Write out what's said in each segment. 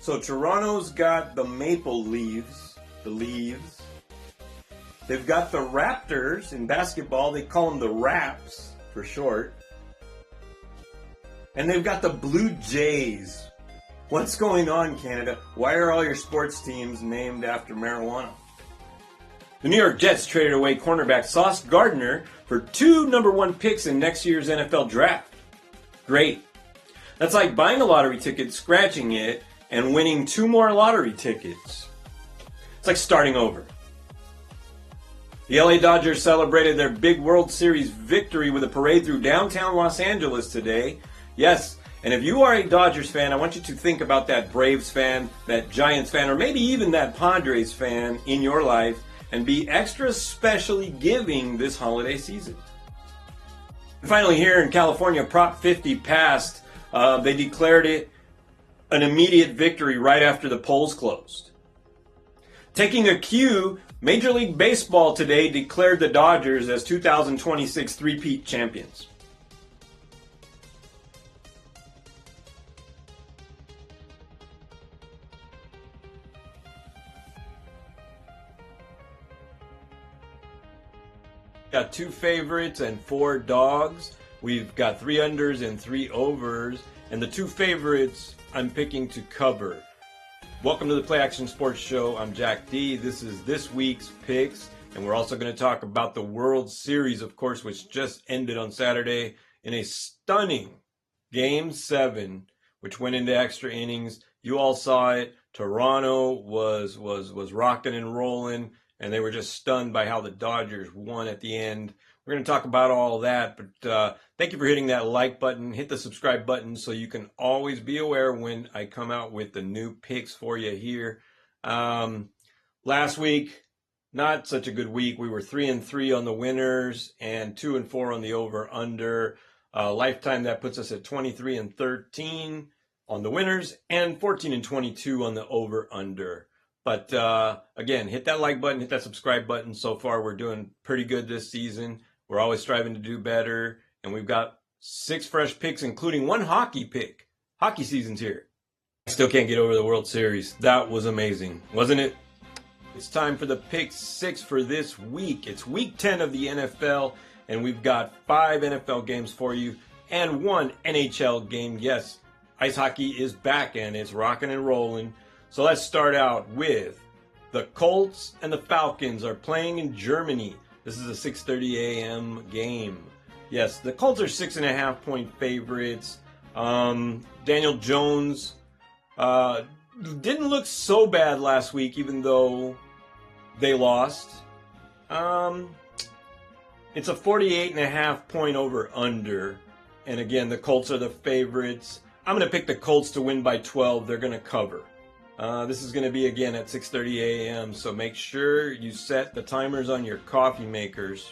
So Toronto's got the Maple Leaves, the Leaves. They've got the Raptors in basketball. They call them the Raps for short. And they've got the Blue Jays. What's going on, Canada? Why are all your sports teams named after marijuana? The New York Jets traded away cornerback Sauce Gardner for 2 number 1 picks in next year's NFL draft. Great. That's like buying a lottery ticket, scratching it, and winning 2 more lottery tickets. It's like starting over. The LA Dodgers celebrated their big World Series victory with a parade through downtown Los Angeles today. Yes, and if you are a Dodgers fan, I want you to think about that Braves fan, that Giants fan, or maybe even that Padres fan in your life, and be extra specially giving this holiday season. And finally, here in California, Prop 50 passed. They declared it an immediate victory right after the polls closed. Taking a cue, Major League Baseball today declared the Dodgers as 2026 three-peat champions. Got 2 favorites and 4 dogs. We've got 3 unders and 3 overs. And the 2 favorites I'm picking to cover. Welcome to the Play Action Sports Show. I'm Jack D. This is this week's picks. And we're also going to talk about the World Series, of course, which just ended on Saturday in a stunning Game 7, which went into extra innings. You all saw it. Toronto was rocking and rolling. And they were just stunned by how the Dodgers won at the end. We're going to talk about all that, but thank you for hitting that like button. Hit the subscribe button so you can always be aware when I come out with the new picks for you here. Last week, not such a good week. We were 3-3 on the winners and 2-4 on the over/under. Lifetime, that puts us at 23-13 on the winners and 14-22 on the over/under. But again, hit that like button, hit that subscribe button. So far, we're doing pretty good this season. We're always striving to do better. And we've got 6 fresh picks, including 1 hockey pick. Hockey season's here. I still can't get over the World Series. That was amazing, wasn't it? It's time for the pick 6 for this week. It's week 10 of the NFL, and we've got 5 NFL games for you and 1 NHL game. Yes, ice hockey is back, and it's rocking and rolling. So let's start out with the Colts and the Falcons are playing in Germany. This is a 6:30 a.m. game. Yes, the Colts are 6.5-point favorites. Daniel Jones didn't look so bad last week, even though they lost. It's a 48.5-point over/under. And again, the Colts are the favorites. I'm going to pick the Colts to win by 12. They're going to cover. This is going to be, again, at 6:30 a.m., so make sure you set the timers on your coffee makers.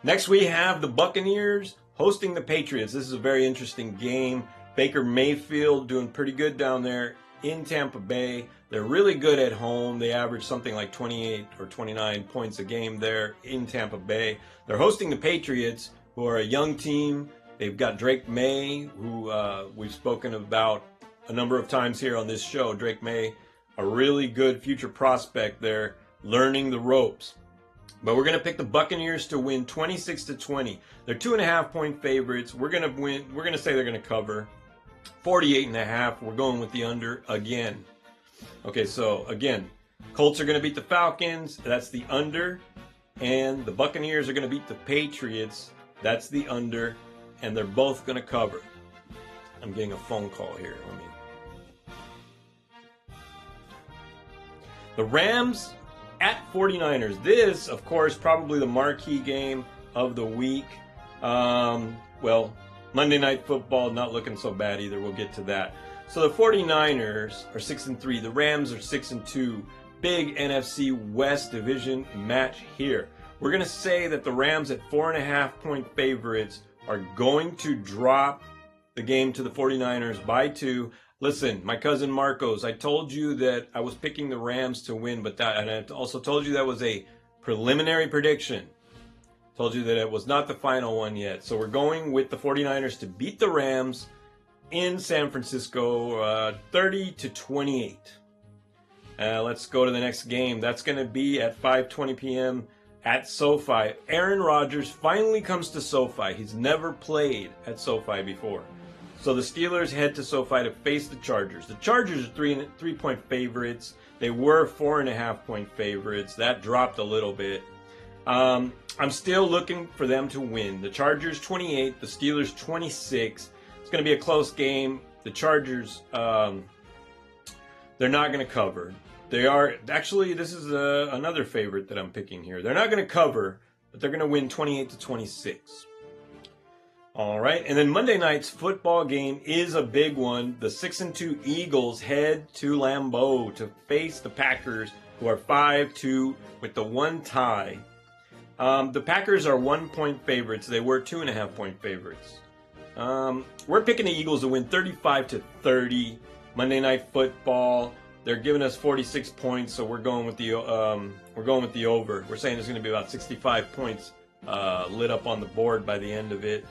Next, we have the Buccaneers hosting the Patriots. This is a very interesting game. Baker Mayfield doing pretty good down there in Tampa Bay. They're really good at home. They average something like 28 or 29 points a game there in Tampa Bay. They're hosting the Patriots, who are a young team. They've got Drake May, who we've spoken about a number of times here on this show. Drake May, a really good future prospect there, learning the ropes. But we're going to pick the Buccaneers to win 26-20. They're 2.5-point favorites. We're going to win. We're going to say they're going to cover 48.5. We're going with the under again. Okay, so again, Colts are going to beat the Falcons. That's the under. And the Buccaneers are going to beat the Patriots. That's the under. And they're both going to cover. I'm getting a phone call here. The Rams at 49ers. This, of course, probably the marquee game of the week. Well, Monday Night Football, not looking so bad either. We'll get to that. So the 49ers are 6-3. The Rams are 6-2. Big NFC West division match here. We're going to say that the Rams at 4.5-point favorites are going to drop the game to the 49ers by 2. Listen, my cousin Marcos, I told you that I was picking the Rams to win, and I also told you that was a preliminary prediction. Told you that it was not the final one yet. So we're going with the 49ers to beat the Rams in San Francisco, 30-28. Let's go to the next game. That's going to be at 5:20 p.m. at SoFi. Aaron Rodgers finally comes to SoFi. He's never played at SoFi before. So the Steelers head to SoFi to face the Chargers. The Chargers are 3-point favorites. They were 4.5-point favorites. That dropped a little bit. I'm still looking for them to win. The Chargers 28, the Steelers 26. It's going to be a close game. The Chargers, they're not going to cover. They are, actually, this is another favorite that I'm picking here. They're not going to cover, but they're going to win 28-26. All right, and then Monday night's football game is a big one. The 6-2 Eagles head to Lambeau to face the Packers, who are 5-2 with the one tie. The Packers are 1-point favorites. They were 2.5-point favorites. We're picking the Eagles to win 35-30. Monday Night Football. They're giving us 46 points, so we're going with the over. We're saying there's going to be about 65 points lit up on the board by the end of it.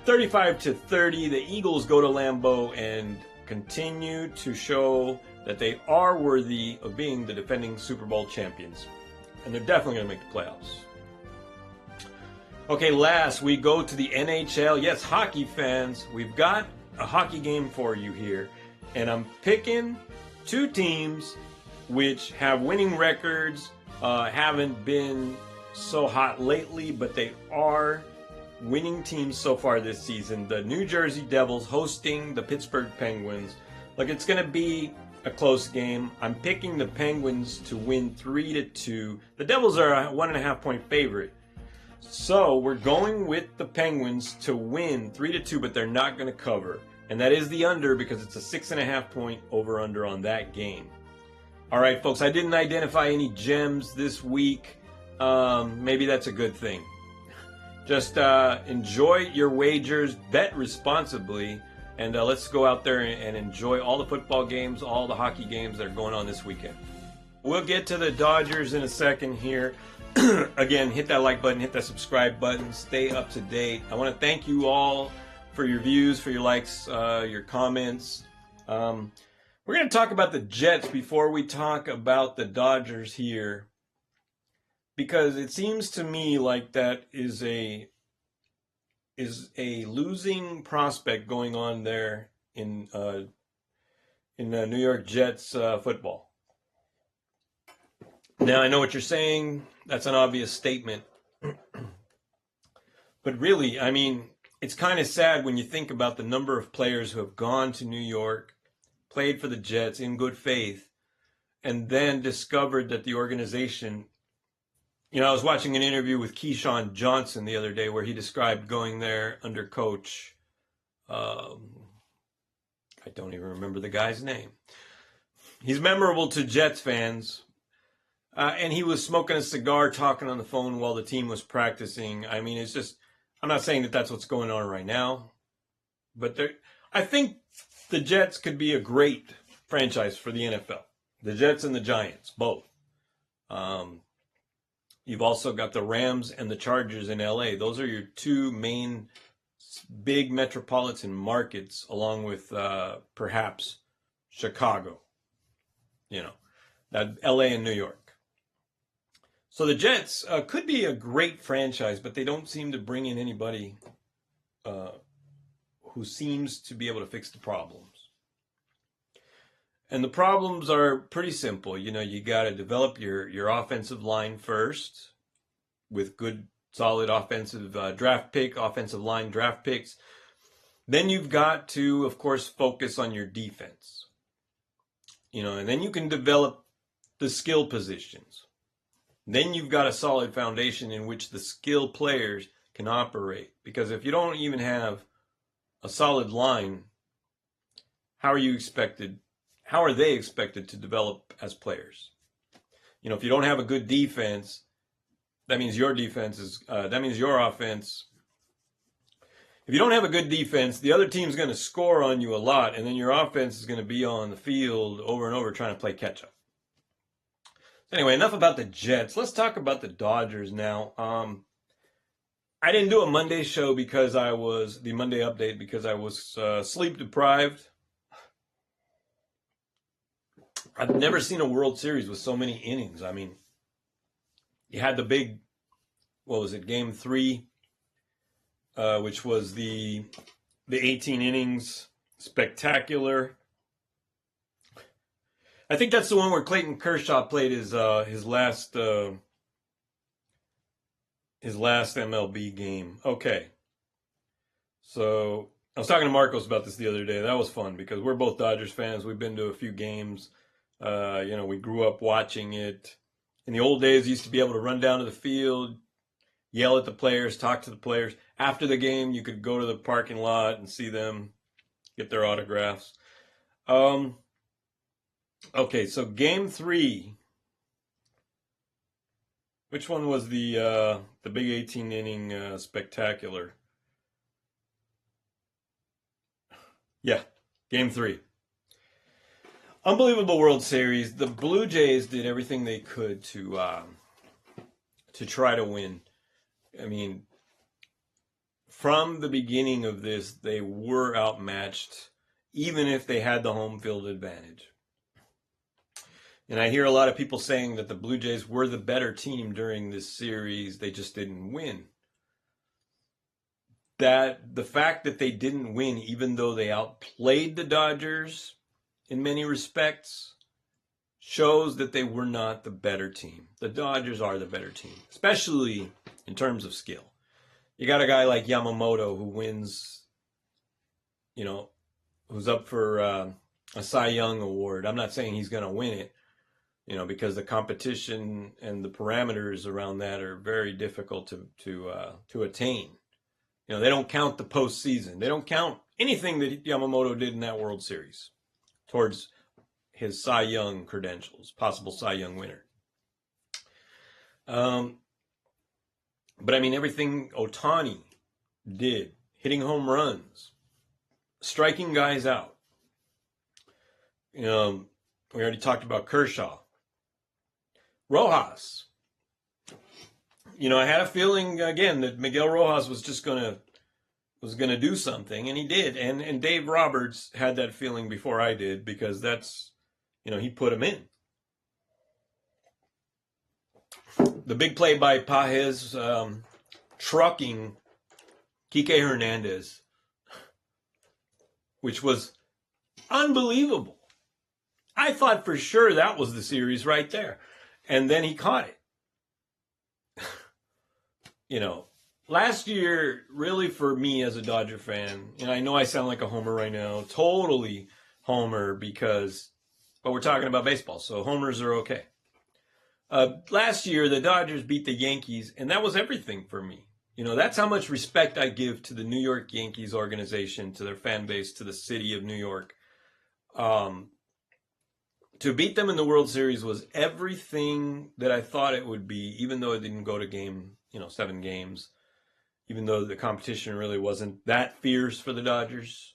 35-30. The Eagles go to Lambeau and continue to show that they are worthy of being the defending Super Bowl champions, and they're definitely going to make the playoffs. Okay, last we go to the NHL. Yes, hockey fans, we've got a hockey game for you here, and I'm picking two teams which have winning records, haven't been so hot lately, but they are winning teams so far this season. The New Jersey Devils hosting the Pittsburgh Penguins. Look, it's going to be a close game. I'm picking the Penguins to win 3-2. The Devils are a 1.5-point favorite. So we're going with the Penguins to win 3-2, but they're not going to cover. And that is the under because it's a 6.5-point over-under on that game. All right, folks, I didn't identify any gems this week. Maybe that's a good thing. Just enjoy your wagers, bet responsibly, and let's go out there and enjoy all the football games, all the hockey games that are going on this weekend. We'll get to the Dodgers in a second here. Again, hit that like button, hit that subscribe button, stay up to date. I want to thank you all for your views, for your likes, your comments. We're going to talk about the Jets before we talk about the Dodgers here, because it seems to me like that is a losing prospect going on there in New York Jets football. Now, I know what you're saying. That's an obvious statement. But really, I mean, it's kind of sad when you think about the number of players who have gone to New York, played for the Jets in good faith, and then discovered that the organization, I was watching an interview with Keyshawn Johnson the other day where he described going there under coach, I don't even remember the guy's name. He's memorable to Jets fans. And he was smoking a cigar, talking on the phone while the team was practicing. I mean, it's just, I'm not saying that that's what's going on right now, but I think the Jets could be a great franchise for the NFL. The Jets and the Giants, both. You've also got the Rams and the Chargers in LA. Those are your two main big metropolitan markets, along with perhaps Chicago. That LA and New York. So the Jets could be a great franchise, but they don't seem to bring in anybody who seems to be able to fix the problems. And the problems are pretty simple. You got to develop your offensive line first with good, solid offensive offensive line draft picks. Then you've got to, of course, focus on your defense. And then you can develop the skill positions. Then you've got a solid foundation in which the skilled players can operate. Because if you don't even have a solid line, how are they expected to develop as players? If you don't have a good defense, that means your offense. If you don't have a good defense, the other team's going to score on you a lot, and then your offense is going to be on the field over and over trying to play catch up. Anyway, enough about the Jets. Let's talk about the Dodgers now. I didn't do a Monday show because I was the Monday update because I was sleep deprived. I've never seen a World Series with so many innings. I mean, you had the big, what was it, Game 3, which was the 18 innings spectacular. I think that's the one where Clayton Kershaw played his last MLB game. Okay, so I was talking to Marcos about this the other day. That was fun because we're both Dodgers fans. We've been to a few games. We grew up watching it. In the old days, you used to be able to run down to the field, yell at the players, talk to the players. After the game, you could go to the parking lot and see them, get their autographs. Okay, so Game 3. Which one was the big 18 inning spectacular? Yeah, Game 3. Unbelievable World Series. The Blue Jays did everything they could to try to win. I mean, from the beginning of this, they were outmatched, even if they had the home field advantage. And I hear a lot of people saying that the Blue Jays were the better team during this series. They just didn't win. That the fact that they didn't win, even though they outplayed the Dodgers in many respects, shows that they were not the better team. The Dodgers are the better team, especially in terms of skill. You got a guy like Yamamoto who wins, who's up for a Cy Young award. I'm not saying he's going to win it, because the competition and the parameters around that are very difficult to attain. They don't count the postseason. They don't count anything that Yamamoto did in that World Series towards his Cy Young credentials, possible Cy Young winner. But I mean, everything Ohtani did, hitting home runs, striking guys out. We already talked about Kershaw. Rojas. I had a feeling again that Miguel Rojas was just gonna do something, and he did. And Dave Roberts had that feeling before I did because that's, he put him in. The big play by Pages, trucking Kike Hernandez, which was unbelievable. I thought for sure that was the series right there. And then he caught it. Last year, really for me as a Dodger fan, and I know I sound like a homer right now, totally homer but we're talking about baseball, so homers are okay. Last year, the Dodgers beat the Yankees, and that was everything for me. That's how much respect I give to the New York Yankees organization, to their fan base, to the city of New York. To beat them in the World Series was everything that I thought it would be, even though it didn't go to 7 games, even though the competition really wasn't that fierce for the Dodgers.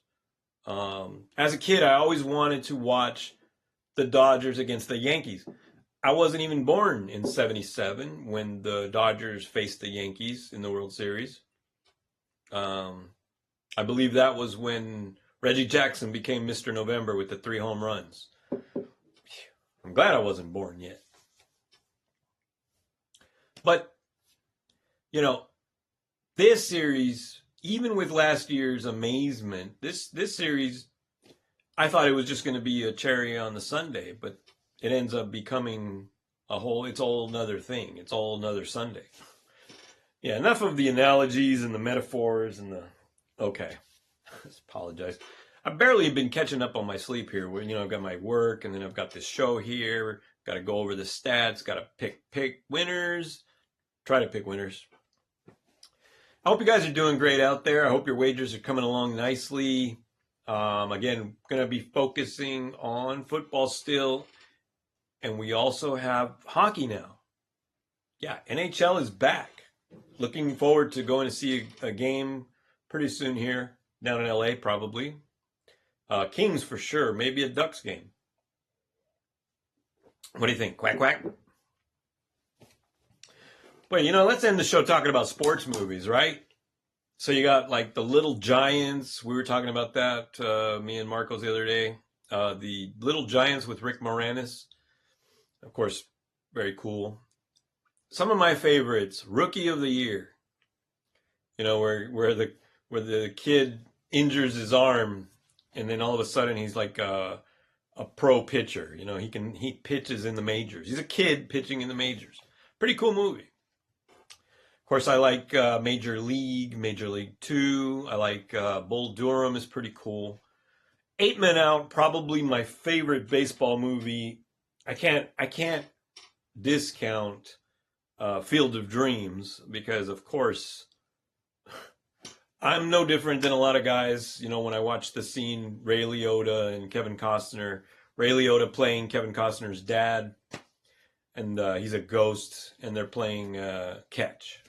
As a kid, I always wanted to watch the Dodgers against the Yankees. I wasn't even born in '77 when the Dodgers faced the Yankees in the World Series. I believe that was when Reggie Jackson became Mr. November with the 3 home runs. I'm glad I wasn't born yet. But, this series, even with last year's amazement, this series, I thought it was just going to be a cherry on the sundae, but it ends up becoming it's all another thing. It's all another Sunday. Yeah, enough of the analogies and the metaphors okay. Just apologize. I've barely been catching up on my sleep here. I've got my work, and then I've got this show here. Got to go over the stats. Got to pick winners. Try to pick winners. I hope you guys are doing great out there. I hope your wagers are coming along nicely. Again, going to be focusing on football still. And we also have hockey now. Yeah, NHL is back. Looking forward to going to see a game pretty soon here down in LA, probably. Kings for sure. Maybe a Ducks game. What do you think? Quack, quack. But let's end the show talking about sports movies, right? So you got like The Little Giants. We were talking about that, me and Marcos the other day. The Little Giants with Rick Moranis. Of course, very cool. Some of my favorites, Rookie of the Year. Where the kid injures his arm, and then all of a sudden he's like a pro pitcher. He pitches in the majors. He's a kid pitching in the majors. Pretty cool movie. Of course, I like Major League 2. I like Bull Durham is pretty cool. 8 Men Out, probably my favorite baseball movie. I can't discount Field of Dreams because, of course, I'm no different than a lot of guys. When I watch the scene, Ray Liotta and Kevin Costner. Ray Liotta playing Kevin Costner's dad, and he's a ghost, and they're playing catch.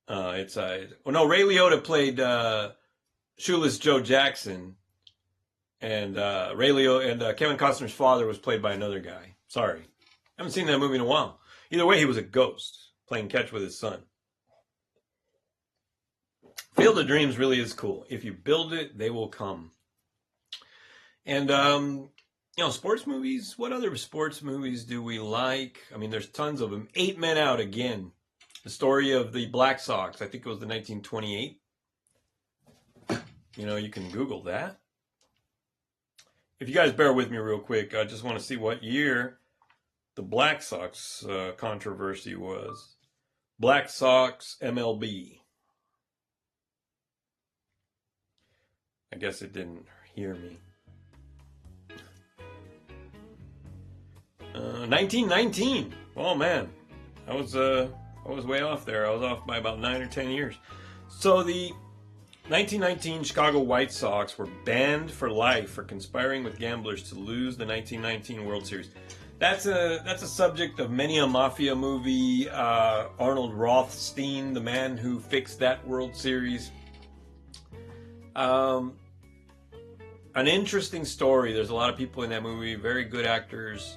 Ray Liotta played Shoeless Joe Jackson, and Ray Liotta and Kevin Costner's father was played by another guy. Sorry, I haven't seen that movie in a while. Either way, he was a ghost playing catch with his son. Field of Dreams really is cool. If you build it, they will come. And sports movies. What other sports movies do we like? I mean, there's tons of them. 8 Men Out again. The story of the Black Sox. I think it was the 1928. You can Google that. If you guys bear with me real quick, I just want to see what year the Black Sox controversy was. Black Sox MLB. I guess it didn't hear me. 1919. Oh man, I was way off there. I was off by about 9 or 10 years. So the 1919 Chicago White Sox were banned for life for conspiring with gamblers to lose the 1919 World Series. That's a subject of many a mafia movie. Arnold Rothstein, the man who fixed that World Series. An interesting story. There's a lot of people in that movie, very good actors.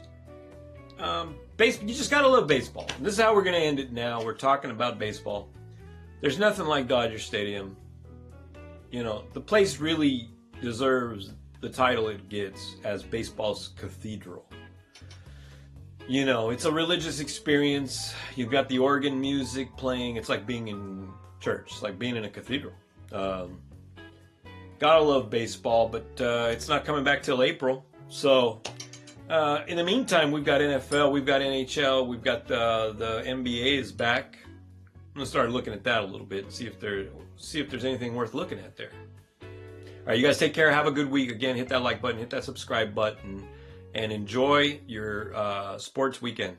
You just gotta love baseball. This is how we're gonna end it now. We're talking about baseball. There's nothing like Dodger Stadium. The place really deserves the title it gets as baseball's cathedral. It's a religious experience. You've got the organ music playing. It's like being in church. It's like being in a cathedral. Gotta love baseball, but it's not coming back till April. So in the meantime, we've got NFL, we've got NHL, we've got the NBA is back. I'm gonna start looking at that a little bit, see if there's anything worth looking at there. All right, you guys take care. Have a good week. Again, hit that like button, hit that subscribe button, and enjoy your sports weekend.